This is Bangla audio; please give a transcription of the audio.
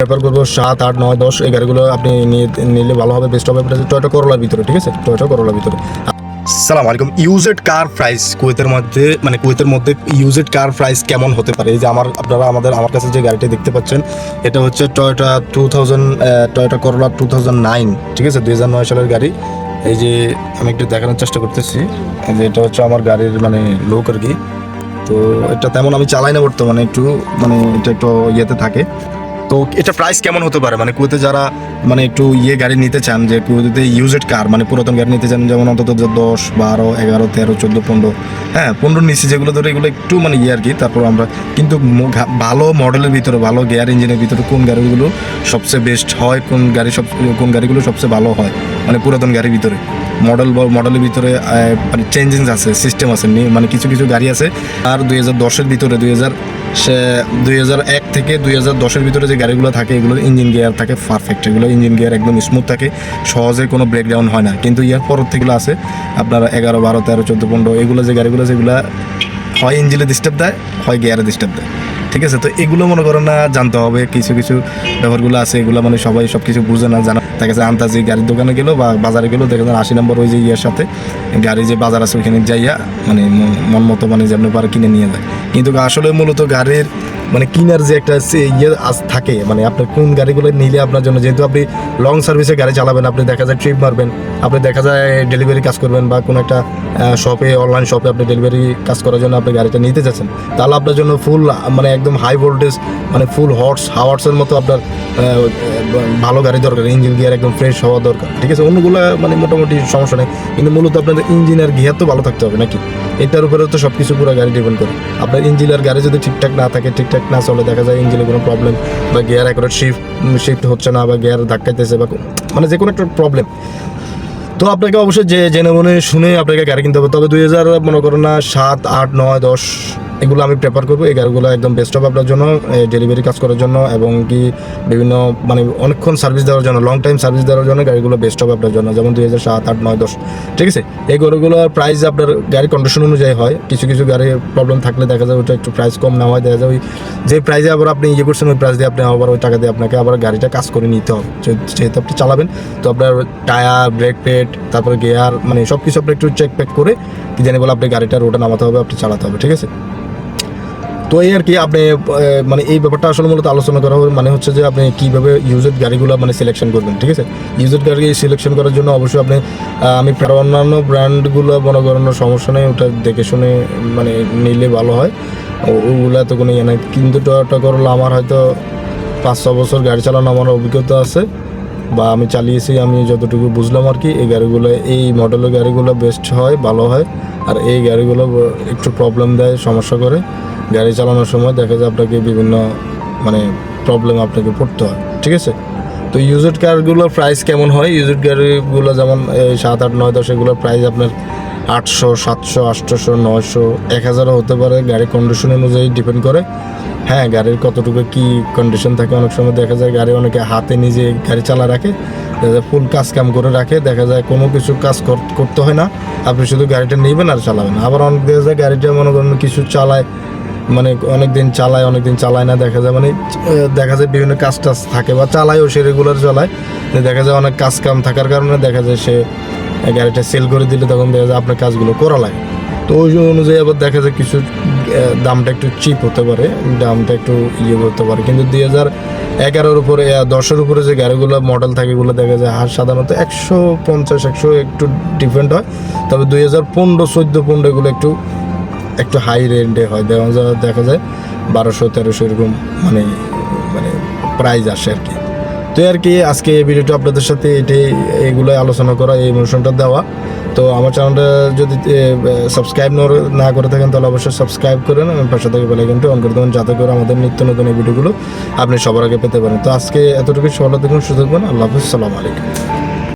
প্রেফার করবো 7, 8, 9, 10 এই গাড়িগুলো আপনি নিলে ভালো হবে, বেস্ট হবে। টয়োটা করোলার ভিতরে, ঠিক আছে, টয়োটা করোলার ভিতরে। সালাম আলাইকুম। ইউজেড কার প্রাইস কুয়েতের মধ্যে ইউজেড কার প্রাইস কেমন হতে পারে? এই যে আপনারা আমার কাছে যে গাড়িটা দেখতে পাচ্ছেন, এটা হচ্ছে টয়োটা করোলা 2009, ঠিক আছে, 2009 সালের গাড়ি। এই যে আমি একটু দেখানোর চেষ্টা করতেছি, যে এটা হচ্ছে আমার গাড়ির লোক আর কি। তো এটা তেমন আমি চালাই না বর্তমানে, এটা একটু ইয়েতে থাকে। তো এটা প্রাইস কেমন হতে পারে? কুয়েতে যারা একটু গাড়ি নিতে চান, যে কুয়েতে ইউজড কার পুরাতন গাড়ি নিতে চান, যেমন অন্তত 10, 12, 11, 13, 14, 15, হ্যাঁ 15 নিচে যেগুলো ধরে, এগুলো একটু আর কি। তারপর আমরা কিন্তু ভালো মডেলের ভিতরে, ভালো গিয়ার ইঞ্জিনের ভিতরে কোন গাড়িগুলো সবচেয়ে বেস্ট হয়, কোন গাড়িগুলো সবচেয়ে ভালো হয়, পুরাতন গাড়ির ভিতরে মডেলের ভিতরে চেঞ্জিংস আছে, সিস্টেম আছে, কিছু কিছু গাড়ি আছে। আর 2010-এর ভিতরে 2001 থেকে 2010-এর ভিতরে যে গাড়িগুলো থাকে, এগুলোর ইঞ্জিন গিয়ার থাকে পারফেক্ট, এগুলো ইঞ্জিন গিয়ার একদম স্মুথ থাকে, সহজে কোনো ব্রেকডাউন হয় না। কিন্তু ইয়ার পর থেকেগুলো আছে আপনার 11, 12, 13, 14, 15, এগুলো যে গাড়িগুলো, যেগুলো হয় ইঞ্জিনে ডিস্টার্ব দেয়, হয় গিয়ারে ডিস্টার্ব দেয়, ঠিক আছে। তো এগুলো মনে করো না, জানতে হবে, কিছু কিছু ব্যাপারগুলো আছে, এগুলো সবাই সব কিছু বুঝে না, জানা। দেখা যায় আন্তাজি গাড়ির দোকানে গেলো বা বাজারে গেলো, দেখা যায় 80 নম্বর ওই যে ইয়ের সাথে গাড়ি যে বাজার আছে, ওইখানে যাইয়া মন মতো যেমন পারে কিনে নিয়ে যায়। কিন্তু আসলে মূলত গাড়ির কিনার যে একটা থাকে, আপনার কোন গাড়িগুলো নিলে আপনার জন্য, যেহেতু আপনি লং সার্ভিসে গাড়ি চালাবেন, আপনি দেখা যায় ট্রিপ মারবেন, আপনি দেখা যায় ডেলিভারি কাজ করবেন, বা কোনো একটা শপে, অনলাইন শপে আপনি ডেলিভারি কাজ করার জন্য আপনি গাড়িটা নিতে যাচ্ছেন, তাহলে আপনার জন্য ফুল একদম হাই ভোল্টেজ, ফুল হাওয়ার্সের মতো আপনার ভালো গাড়ি দরকার, ইঞ্জিন গিয়ার একদম ফ্রেশ হওয়া দরকার, ঠিক আছে। অন্যগুলো মোটামুটি সমস্যা নেই, কিন্তু মূলত আপনাদের ইঞ্জিন আর গিয়ার তো ভালো থাকতে হবে নাকি? এটার উপরে তো সব কিছু পুরো গাড়ি ডিপেন্ড করে। আপনার ইঞ্জিন আর গাড়ি যদি ঠিকঠাক না থাকে, ঠিকঠাক না চলে, দেখা যায় ইঞ্জিনে কোনো প্রবলেম, বা গিয়ার একবার শিফট হচ্ছে না, বা গিয়ার ধাক্কাইতেছে, বা যে কোনো একটা প্রবলেম, তো আপনাকে অবশ্যই জেনে মনে শুনে আপনাকে গাড়ি কিনতে হবে। তবে 7, 8, 9, 10 এগুলো আমি প্রেফার করবো। এই গাড়িগুলো একদম বেস্ট হবে আপনার জন্য, ডেলিভারি কাজ করার জন্য, এবং কি বিভিন্ন অনেকক্ষণ সার্ভিস দেওয়ার জন্য, লং টাইম সার্ভিস দেওয়ার জন্য গাড়িগুলো বেস্ট হবে আপনার জন্য। যেমন 2007, 8, 9, 10, ঠিক আছে। এই গাড়িগুলোর প্রাইস আপনার গাড়ির কন্ডিশন অনুযায়ী হয়। কিছু কিছু গাড়ির প্রবলেম থাকলে দেখা যায় ওটা একটু প্রাইস কম না হয়, দেখা যায় ওই যে প্রাইসে আবার আপনি করছেন, ওই প্রাইস দিয়ে আপনি আবার ওই টাকা দিয়ে আপনাকে আবার গাড়িটা কাজ করে নিতে হবে। যেহেতু আপনি চালাবেন, তো আপনার টায়ার, ব্রেক প্যাড, তারপরে গিয়ার, সব কিছু আপনি একটু চেক প্যাক করে কি জানি বলে আপনি গাড়িটা রোডে নামাতে হবে, আপনি চালাতে হবে, ঠিক আছে। তো এই আর কি, আপনি এই ব্যাপারটা আসলে মূলত আলোচনা করা হবে, হচ্ছে যে আপনি কীভাবে ইউজড গাড়িগুলো সিলেকশন করবেন, ঠিক আছে। ইউজড গাড়ি সিলেকশন করার জন্য অবশ্যই আপনি আমি অন্যান্য ব্র্যান্ডগুলো মনে করানোর সমস্যা নেই, ওটা দেখে শুনে নিলে ভালো হয়, ওগুলো এত কোনো ইয়ে নেই। কিন্তু টয়োটা করোলা আমার হয়তো 5-6 বছর গাড়ি চালানো আমার অভিজ্ঞতা আছে, বা আমি চালিয়েছি, আমি যতটুকু বুঝলাম আর কি। এই গাড়িগুলো, এই মডেলের গাড়িগুলো বেস্ট হয়, ভালো হয়। আর এই গাড়িগুলো একটু প্রবলেম দেয়, সমস্যা করে গাড়ি চালানোর সময়, দেখা যায় আপনাকে বিভিন্ন প্রবলেম আপনাকে পড়তে হয়, ঠিক আছে। তো ইউজড কারগুলোর প্রাইস কেমন হয়? ইউজড গাড়িগুলো যেমন 7, 8, 9, 10 এগুলোর প্রাইস আপনার 800, 700, 800, 900, 1000 হতে পারে, গাড়ির কন্ডিশন অনুযায়ী ডিপেন্ড করে। হ্যাঁ, গাড়ির কতটুকু কী কন্ডিশন থাকে, অনেক সময় দেখা যায় গাড়ি অনেকে হাতে নিজে গাড়ি চালা রাখে, দেখা যায় ফুল কাজ কাম করে রাখে, দেখা যায় কোনো কিছু কাজ করতে হয় না, আপনি শুধু গাড়িটা নেবেন আর চালাবেন। আবার অনেক দেখা যায় গাড়িটা মনে করেন কিছু চালায়, অনেক দিন চালায় না, দেখা যায় দেখা যায় বিভিন্ন কাজ টাজ থাকে, বা চালায়ও সে রেগুলার চালায়, দেখা যায় অনেক কাজ কাম থাকার কারণে দেখা যায় সে গাড়িটা সেল করে দিলে তখন দেখা যায় আপনার কাজগুলো করা লাগে। তো ওই অনুযায়ী আবার দেখা যায় কিছু দামটা একটু চিপ হতে পারে, দামটা একটু হতে পারে। কিন্তু 2011-এর উপরে, 10-এর উপরে যে গাড়িগুলো মডেল থাকে, এগুলো দেখা যায় সাধারণত 150, 100 একটু ডিফারেন্ট হয়। তবে 2015, 14, 15 এগুলো একটু হাই রেঞ্জে হয়, দেখা যায় 1200, 1300 এরকম প্রাইস আসে আর কি। তো আর কি, আজকে এই ভিডিওটা আপনাদের সাথে এগুলোই আলোচনা করা, এই ইনফরমেশনটা দেওয়া। তো আমার চ্যানেলটা যদি সাবস্ক্রাইব না করে থাকেন, তাহলে অবশ্যই সাবস্ক্রাইব করেন, এবং পাশে থেকে বেল আইকনটি অন করে দেবেন, যাতে করে আমাদের নিত্য নতুন এই ভিডিওগুলো আপনি সবার আগে পেতে পারেন। তো আজকে এতটুকু, ভালো দেখুন, সুস্থ থাকবেন, আল্লাহ হাফেজ, আসসালামু আলাইকুম।